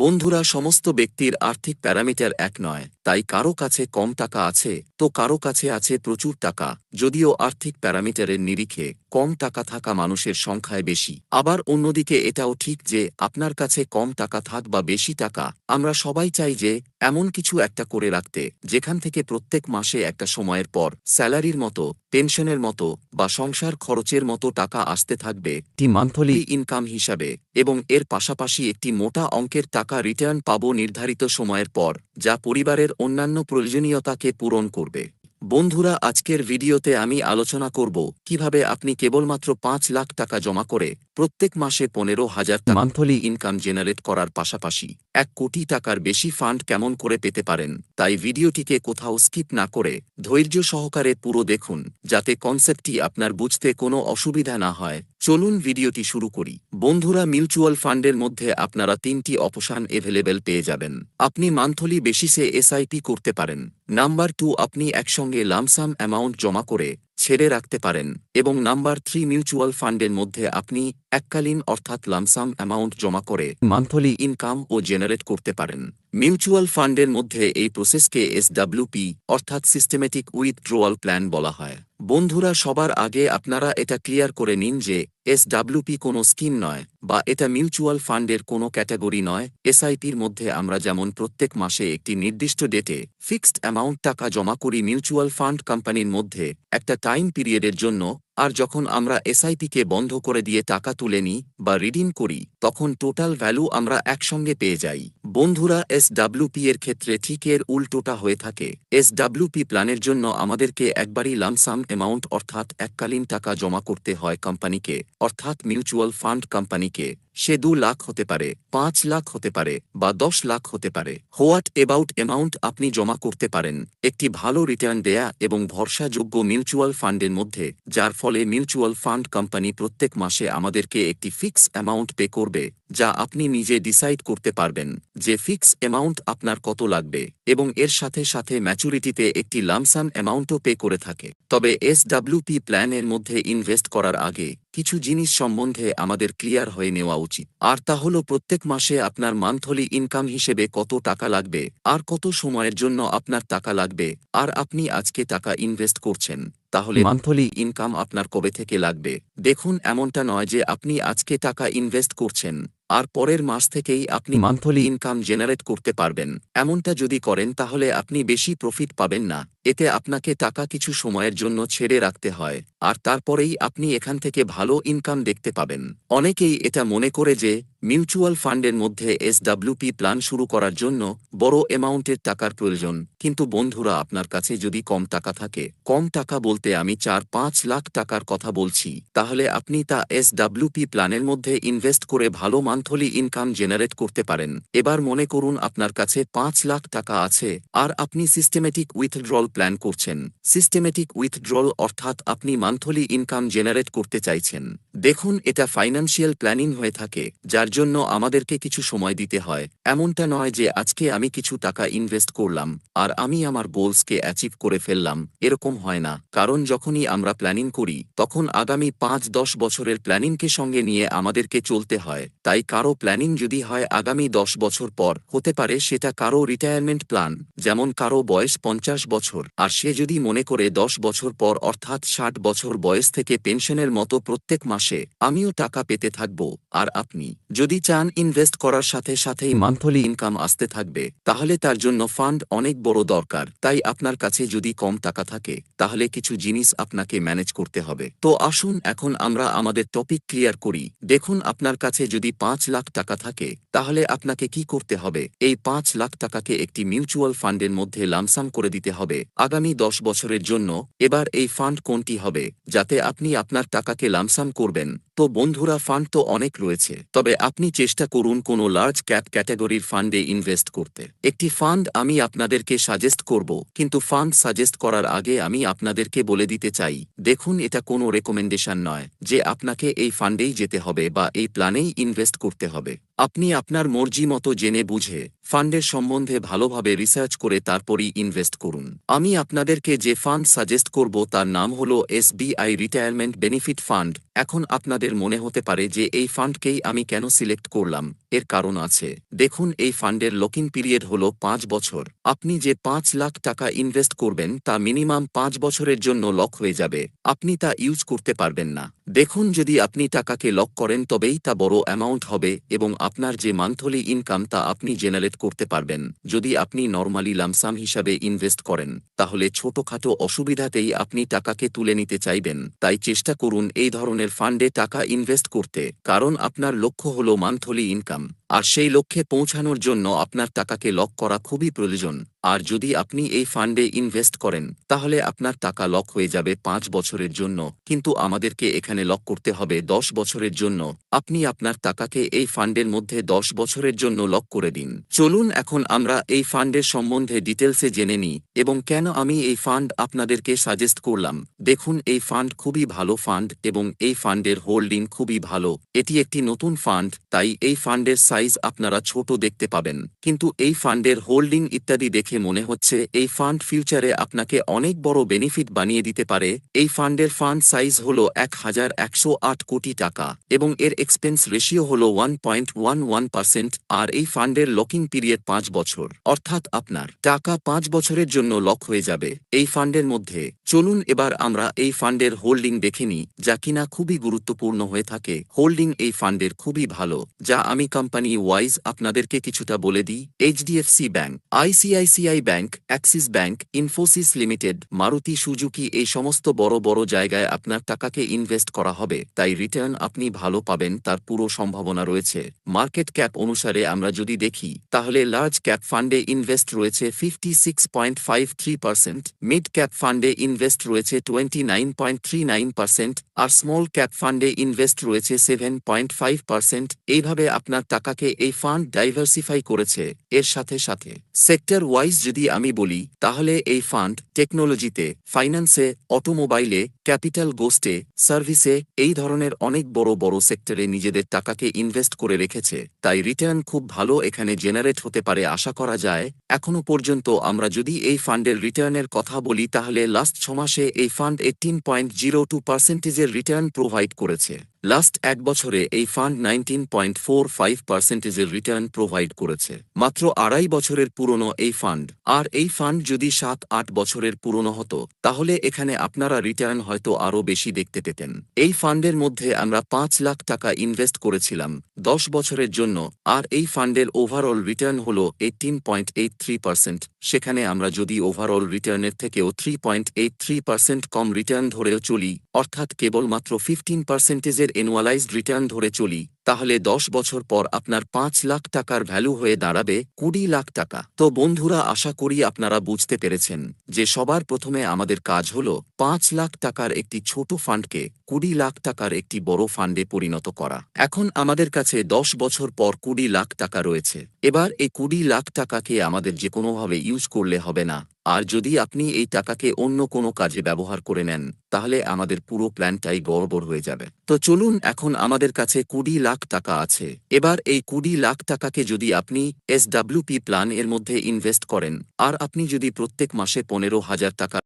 বন্ধুরা, সমস্ত ব্যক্তির আর্থিক প্যারামিটার এক নয়। তাই কারো কাছে কম টাকা আছে তো কারো কাছে আছে প্রচুর টাকা। যদিও আর্থিক প্যারামিটারের নিরিখে কম টাকা থাকা মানুষের সংখ্যায় বেশি, আবার অন্যদিকে এটাও ঠিক যে আপনার কাছে কম টাকা থাক বা বেশি টাকা, আমরা সবাই চাই যে এমন কিছু একটা করে রাখতে যেখান থেকে প্রত্যেক মাসে একটা সময়ের পর স্যালারির মতো, পেনশনের মতো বা সংসার খরচের মতো টাকা আসতে থাকবে একটি মান্থলি ইনকাম হিসাবে, এবং এর পাশাপাশি একটি মোটা অঙ্কের টাকা রিটার্ন পাবো নির্ধারিত সময়ের পর, যা পরিবারের অন্যান্য প্রয়োজনীয়তাকে পূরণ করবে। বন্ধুরা, আজকের ভিডিওতে আমি আলোচনা করব কিভাবে আপনি কেবলমাত্র ৫ লাখ টাকা জমা করে প্রত্যেক মাসে ১৫,০০০ টাকা মান্থলি ইনকাম জেনারেট করার পাশাপাশি ১ কোটি টাকার বেশি ফান্ড কেমন করে পেতে পারেন। তাই ভিডিওটিকে কোথাও স্কিপ না করে ধৈর্য সহকারে পুরো দেখুন, যাতে কনসেপ্টটি আপনার বুঝতে কোনো অসুবিধা না হয়। চলুন ভিডিওটি শুরু করি। বন্ধুরা, মিউচুয়াল ফান্ডের মধ্যে আপনারা ৩টি অপশন এভেলেবেল পেয়ে যাবেন। আপনি মান্থলি বেসিসে এসআইপি করতে পারেন। নাম্বার 2, আপনি একসঙ্গে লামসাম অ্যামাউন্ট জমা করে ছেড়ে রাখতে পারেন। এবং নাম্বার 3, মিউচুয়াল ফান্ডের মধ্যে আপনি এককালীন অর্থাৎ লামসাম অ্যামাউন্ট জমা করে মান্থলি ইনকাম ও জেনারেট করতে পারেন। মিউচুয়াল ফান্ডের মধ্যে এই প্রসেসকে এসডব্লিউপি অর্থাৎ সিস্টেমেটিক উইথড্রোয়াল প্ল্যান বলা হয়। বন্ধুরা, সবার আগে আপনারা এটা ক্লিয়ার করে নিন যে এসডব্লিউপি কোনো স্কিম নয় বা এটা মিউচুয়াল ফান্ডের কোনো ক্যাটাগরি নয়। এসআইপির মধ্যে আমরা যেমন প্রত্যেক মাসে একটি নির্দিষ্ট ডেটে ফিক্সড অ্যামাউন্ট টাকা জমা করি মিউচুয়াল ফান্ড কোম্পানির মধ্যে একটা টাইম পিরিয়ডের জন্য, আর যখন আমরা এসআইপিকে বন্ধ করে দিয়ে টাকা তুলে নিই বা রিডিম করি তখন টোটাল ভ্যালু আমরা একসঙ্গে পেয়ে যাই। বন্ধুরা, এসডব্লিউপি এর ক্ষেত্রে ঠিক এর উল্টোটা হয়ে থাকে। এসডব্লিউপি প্ল্যানের জন্য আমাদেরকে একবারই লামসাম অ্যামাউন্ট অর্থাৎ এককালীন টাকা জমা করতে হয় কোম্পানিকে, অর্থাৎ মিউচুয়াল ফান্ড কোম্পানিকে। সে ২ লাখ হতে পারে, ৫ লাখ হতে পারে বা ১০ লাখ হতে পারে। হোয়াট এবাউট অ্যামাউন্ট আপনি জমা করতে পারেন একটি ভালো রিটার্ন দেয়া এবং ভরসাযোগ্য মিউচুয়াল ফান্ডের মধ্যে, যার ফলে মিউচুয়াল ফান্ড কোম্পানি প্রত্যেক মাসে আমাদেরকে একটি ফিক্স অ্যামাউন্ট পে করবে, যা আপনি নিজে ডিসাইড করতে পারবেন যে ফিক্স অ্যামাউন্ট আপনার কত লাগবে, এবং এর সাথে সাথে ম্যাচুরিটিতে একটি লামসাম অ্যামাউন্টও পে করে থাকে। তবে এসডব্লিউপি প্ল্যানের মধ্যে ইনভেস্ট করার আগে কিছু জিনিস সম্বন্ধে আমাদের ক্লিয়ার হয়ে নেওয়া উচিত, আর তা হল প্রত্যেক মাসে আপনার মান্থলি ইনকাম হিসেবে কত টাকা লাগবে আর কত সময়ের জন্য আপনার টাকা লাগবে। আর আপনি আজকে টাকা ইনভেস্ট করছেন, তাহলে মান্থলি ইনকাম আপনার কবে থেকে লাগবে। দেখুন, এমনটা নয় যে আপনি আজকে টাকা ইনভেস্ট করছেন আর পরের মাস থেকেই আপনি মান্থলি ইনকাম জেনারেট করতে পারবেন। এমনটা যদি করেন তাহলে আপনি বেশি প্রফিট পাবেন না। এতে আপনাকে টাকা কিছু সময়ের জন্য ছেড়ে রাখতে হয়, আর তারপরেই আপনি এখান থেকে ভালো ইনকাম দেখতে পাবেন। অনেকেই এটা মনে করে যে মিউচুয়াল ফান্ডের মধ্যে এসডব্লিউপি প্ল্যান শুরু করার জন্য বড় অ্যামাউন্টের টাকার প্রয়োজন। কিন্তু বন্ধুরা, আপনার কাছে যদি কম টাকা থাকে, কম টাকা বলতে আমি ৪-৫ লাখ টাকার কথা বলছি, তাহলে আপনি তা এসডব্লিউপি প্ল্যানের মধ্যে ইনভেস্ট করে ভালো মান্থলি ইনকাম জেনারেট করতে পারেন। এবার মনে করুন আপনার কাছে ৫ লাখ টাকা আছে আর আপনি সিস্টেমেটিক উইথড্রল প্ল্যান করছেন। সিস্টেমেটিক উইথড্রল অর্থাৎ আপনি মান্থলি ইনকাম জেনারেট করতে চাইছেন। দেখুন, এটা ফাইন্যান্সিয়াল প্ল্যানিং হয়ে থাকে, যার জন্য আমাদেরকে কিছু সময় দিতে হয়। এমনটা নয় যে আজকে আমি কিছু টাকা ইনভেস্ট করলাম আর আমি আমার গোলসকে অ্যাচিভ করে ফেললাম, এরকম হয় না। কারণ যখনই আমরা প্ল্যানিং করি তখন আগামী ৫-১০ বছরের প্ল্যানিংকে সঙ্গে নিয়ে আমাদেরকে চলতে হয়। তাই কারো প্ল্যানিং যদি হয় আগামী ১০ বছর পর, হতে পারে সেটা কারো রিটায়ারমেন্ট প্ল্যান, যেমন কারো বয়স ৫০ বছর, আর সে যদি মনে করে ১০ বছর পর অর্থাৎ ৬০ বছর বয়স থেকে পেনশনের মতো প্রত্যেক মাসে আমিও টাকা পেতে থাকব। আর আপনি যদি চান ইনভেস্ট করার সাথে সাথেই মান্থলি ইনকাম আসতে থাকবে, তাহলে তার জন্য ফান্ড অনেক বড় দরকার। তাই আপনার কাছে যদি কম টাকা থাকে তাহলে কিছু জিনিস আপনাকে ম্যানেজ করতে হবে। তো আসুন এখন আমরা আমাদের টপিক ক্লিয়ার করি। দেখুন, আপনার কাছে যদি ৫ লাখ টাকা থাকে তাহলে আপনাকে কি করতে হবে। এই ৫ লাখ টাকাকে একটি মিউচুয়াল ফান্ডের মধ্যে লামসাম করে দিতে হবে আগামী ১০ বছরের জন্য। এবার এই ফান্ড কোনটি হবে যাতে আপনি আপনার টাকাকে লামসাম করবেন? তো বন্ধুরা, ফান্ড তো অনেক রয়েছে, তবে আপনি চেষ্টা করুন কোনো লার্জ ক্যাপ ক্যাটাগরির ফান্ডে ইনভেস্ট করতে। একটি ফান্ড আমি আপনাদেরকে সাজেস্ট করব, কিন্তু ফান্ড সাজেস্ট করার আগে আমি আপনাদেরকে বলে দিতে চাই, দেখুন, এটা কোনো রেকমেন্ডেশন নয় যে আপনাকে এই ফান্ডেই যেতে হবে বা এই প্ল্যানেই ইনভেস্ট করতে হবে। আপনি আপনার মর্জি মতো জেনে বুঝে ফান্ডের সম্বন্ধে ভালোভাবে রিসার্চ করে তারপরই ইনভেস্ট করুন। আমি আপনাদেরকে যে ফান্ড সাজেস্ট করব তার নাম হলো এসবিআই রিটায়ারমেন্ট বেনিফিট ফান্ড। এখন আপনাদের মনে হতে পারে যে এই ফান্ডকেই আমি কেন সিলেক্ট করলাম। এর কারণ আছে। দেখুন, এই ফান্ডের লকিং পিরিয়ড হল 5 বছর। আপনি যে 5 লাখ টাকা ইনভেস্ট করবেন তা মিনিমাম 5 বছরের জন্য লক হয়ে যাবে। আপনি তা ইউজ করতে পারবেন না। দেখুন, যদি আপনি টাকাকে লক করেন তবেই তা বড় অ্যামাউন্ট হবে এবং আপনার যে মান্থলি ইনকাম তা আপনি জেনারেট করতে পারবেন। যদি আপনি নরমালি লামসাম হিসাবে ইনভেস্ট করেন তাহলে ছোটখাটো অসুবিধাতেই আপনি টাকাকে তুলে নিতে চাইবেন। তাই চেষ্টা করুন এই ধরনের ফান্ডে টাকা ইনভেস্ট করতে, কারণ আপনার লক্ষ্য হল মান্থলি ইনকাম, আর সেই লক্ষ্যে পৌঁছানোর জন্য আপনার টাকাকে লক করা খুবই প্রয়োজন। আর যদি আপনি এই ফান্ডে ইনভেস্ট করেন তাহলে আপনার টাকা লক হয়ে যাবে 5 বছরের জন্য, কিন্তু আমাদেরকে এখানে লক করতে হবে 10 বছরের জন্য। আপনি আপনার টাকাকে এই ফান্ডের মধ্যে 10 বছরের জন্য লক করে দিন। চলুন এখন আমরা এই ফান্ডের সম্বন্ধে ডিটেলসে জেনে নিই এবং কেন আমি এই ফান্ড আপনাদেরকে সাজেস্ট করলাম। দেখুন, এই ফান্ড খুবই ভালো ফান্ড এবং এই ফান্ডের হোল্ডিং খুবই ভালো। এটি একটি নতুন ফান্ড, তাই এই ফান্ডের সাইজ আপনারা ছোট দেখতে পাবেন, কিন্তু এই ফান্ডের হোল্ডিং ইত্যাদি দেখে মনে হচ্ছে এই ফান্ড ফিউচারে আপনাকে অনেক বড় বেনিফিট বানিয়ে দিতে পারে। এই ফান্ডের ফান্ড সাইজ হল 1108 কোটি টাকা এবং এর এক্সপেন্স রেশিও হল 1.11%, আর এই ফান্ডের লকিং পিরিয়ড 5 বছর, অর্থাৎ আপনার টাকা 5 বছরের জন্য লক হয়ে যাবে এই ফান্ডের মধ্যে। চলুন এবার আমরা এই ফান্ডের হোল্ডিং দেখে নিই, যা কিনা খুবই গুরুত্বপূর্ণ হয়ে থাকে। হোল্ডিং এই ফান্ডের খুবই ভালো, যা আমি কোম্পানি ওয়াইজ আপনাদেরকে কিছুটা বলে দিই। HDFC bank, ICICI bank, Axis bank, Infosys limited, Maruti Suzuki, এই সমস্ত বড় বড় জায়গায় আপনার টাকাকে ইনভেস্ট করা হবে, তাই রিটার্ন আপনি ভালো পাবেন তার পুরো সম্ভাবনা রয়েছে। মার্কেট ক্যাপ অনুসারে আমরা যদি দেখি তাহলে লার্জ ক্যাপ ফান্ডে ইনভেস্ট রয়েছে 56.53%, মিড ক্যাপ ফান্ডে ইনভেস্ট রয়েছে 29.39%, আর স্মল ক্যাপ ফান্ডে ইনভেস্ট রয়েছে 7.5%। এইভাবে আপনার টাকাকে এই ফান্ড ডাইভার্সিফাই করেছে। এর সাথে সাথে সেক্টর ওয়াইজ যদি আমি বলি তাহলে এই ফান্ড টেকনোলজিতে, ফাইন্যান্সে, অটোমোবাইলে, ক্যাপিটাল গোস্টে, সার্ভিসে, এই ধরনের অনেক বড় বড় সেক্টরে নিজেদের টাকাকে ইনভেস্ট করে রেখেছে, তাই রিটার্ন খুব ভালো এখানে জেনারেট হতে পারে আশা করা যায়। এখনো পর্যন্ত আমরা যদি এই ফান্ডের রিটার্নের কথা বলি তাহলে লাস্ট 6 মাসে এই ফান্ড 18.02%-এর রিটার্ন প্রোভাইড করেছে। লাস্ট 1 বছরে এই ফান্ড 19.45%-এর রিটার্ন প্রোভাইড করেছে। মাত্র 2.5 বছরের পুরনো এই ফান্ড, আর এই ফান্ড যদি 7-8 বছরের পুরনো হতো তাহলে এখানে আপনারা রিটার্ন হয়তো আরও বেশি দেখতে পেতেন। এই ফান্ডের মধ্যে আমরা 5 লাখ টাকা ইনভেস্ট করেছিলাম 10 বছরের জন্য, আর এই ফান্ডের ওভারঅল রিটার্ন হল 18.83%। সেখানে আমরা যদি ওভারঅল রিটার্নের থেকেও 3.83% কম রিটার্ন ধরেও চলি, অর্থাৎ কেবলমাত্র 15%-এর অ্যানুয়ালাইজড রিটার্ন ধরে চলি, তাহলে 10 বছর পর আপনার 5 লাখ টাকার ভ্যালু হয়ে দাঁড়াবে 20 লাখ টাকা। তো বন্ধুরা, আশা করি আপনারা বুঝতে পেরেছেন যে সবার প্রথমে আমাদের কাজ হল 5 লাখ টাকার একটি ছোট ফান্ডকে 20 লাখ টাকার একটি বড় ফান্ডে পরিণত করা। এখন আমাদের কাছে 10 বছর পর 20 লাখ টাকা রয়েছে। এবার এই 20 লাখ টাকাকে আমাদের যে কোনোভাবে ইউজ করলে হবে না, আর যদি আপনি এই টাকাকে অন্য কোনো কাজে ব্যবহার করে নেন তাহলে আমাদের পুরো প্ল্যানটাই গড়বড় হয়ে যাবে। তো চলুন, এখন আমাদের কাছে 20 লাখ টাকা আছে। এবার এই 20 লাখ টাকাকে যদি আপনি এসডব্লিউপি প্ল্যান এর মধ্যে ইনভেস্ট করেন, আর আপনি যদি প্রত্যেক মাসে 15,000 টাকা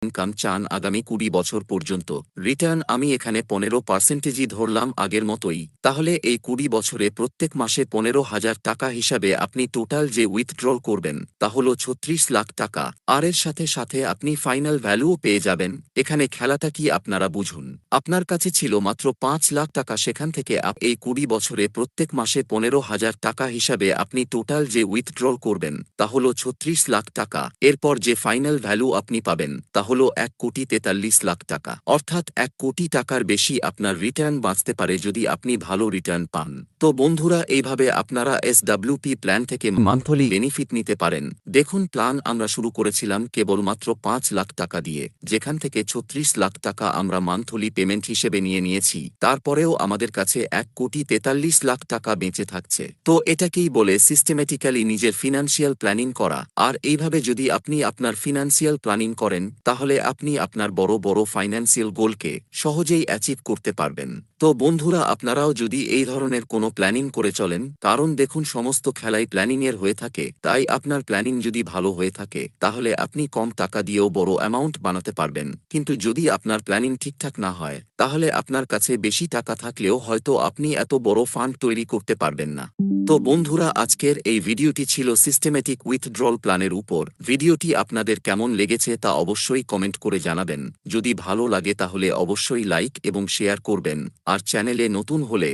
ইনকাম চান আগামী 20 বছর পর্যন্ত, রিটার্ন আমি এখানে 15%ই ধরলাম আগের মতোই, তাহলে এই 20 বছরে প্রত্যেক মাসে 15,000 টাকা হিসাবে আপনি টোটাল যে উইথড্রল করবেন তা হল 36 লাখ টাকা। আর এর সাথে সাথে আপনি ফাইনাল ভ্যালুও পেয়ে যাবেন। এখানে খেলাটা কি আপনারা বুঝুন। আপনার কাছে ছিল মাত্র 5 লাখ টাকা, সেখান থেকে এই 20 বছরে প্রত্যেক মাসে 15,000 টাকা হিসাবে আপনি টোটাল যে উইথড্রল করবেন তা হল 36 লাখ টাকা। এরপর যে ফাইনাল ভ্যালু আপনি পাবেন তা হল 1,43 লাখ টাকা, অর্থাৎ 1 কোটি টাকার বেশি আপনার রিটার্ন বাঁচতে পারে যদি আপনি ভালো রিটার্ন পান। তো বন্ধুরা, এইভাবে আপনারা এসডব্লিউপি প্ল্যান থেকে মান্থলি বেনিফিট নিতে পারেন। দেখুন, প্ল্যান আমরা শুরু করেছিলাম কেবলমাত্র 5 লাখ টাকা দিয়ে, যেখান থেকে 36 লাখ টাকা আমরা মান্থলি পেমেন্ট হিসেবে নিয়েছি। তারপরেও আমাদের কাছে 1,43 লাখ টাকা বেঁচে থাকছে। তো এটাকেই বলে সিস্টেমেটিক্যালি নিজের ফিনান্সিয়াল প্ল্যানিং করা। আর এইভাবে যদি আপনি আপনার ফিনান্সিয়াল প্ল্যানিং করেন তাহলে আপনি আপনার বড় বড় ফাইন্যান্সিয়াল গোলকে সহজেই অ্যাচিভ করতে পারবেন। তো বন্ধুরা, আপনারাও যদি এই ধরনের কোনো প্ল্যানিং করে চলেন, কারণ দেখুন সমস্ত খেলাই প্ল্যানিংয়ের হয়ে থাকে, তাই আপনার প্ল্যানিং যদি ভালো হয়ে থাকে তাহলে আপনি কম টাকা দিয়েও বড় অ্যামাউন্ট বানাতে পারবেন। কিন্তু যদি আপনার প্ল্যানিং ঠিকঠাক না হয় তাহলে আপনার কাছে বেশি টাকা থাকলেও হয়তো আপনি এত বড় ফান্ড তৈরি করতে পারবেন না। তো বন্ধুরা, আজকের এই ভিডিওটি ছিল সিস্টেমেটিক উইথড্রল প্ল্যানের উপর। ভিডিওটি আপনাদের কেমন লেগেছে তা অবশ্যই কমেন্ট করে জানাবেন। যদি ভালো লাগে তাহলে অবশ্যই লাইক এবং শেয়ার করবেন, আর চ্যানেলে নতুন হলে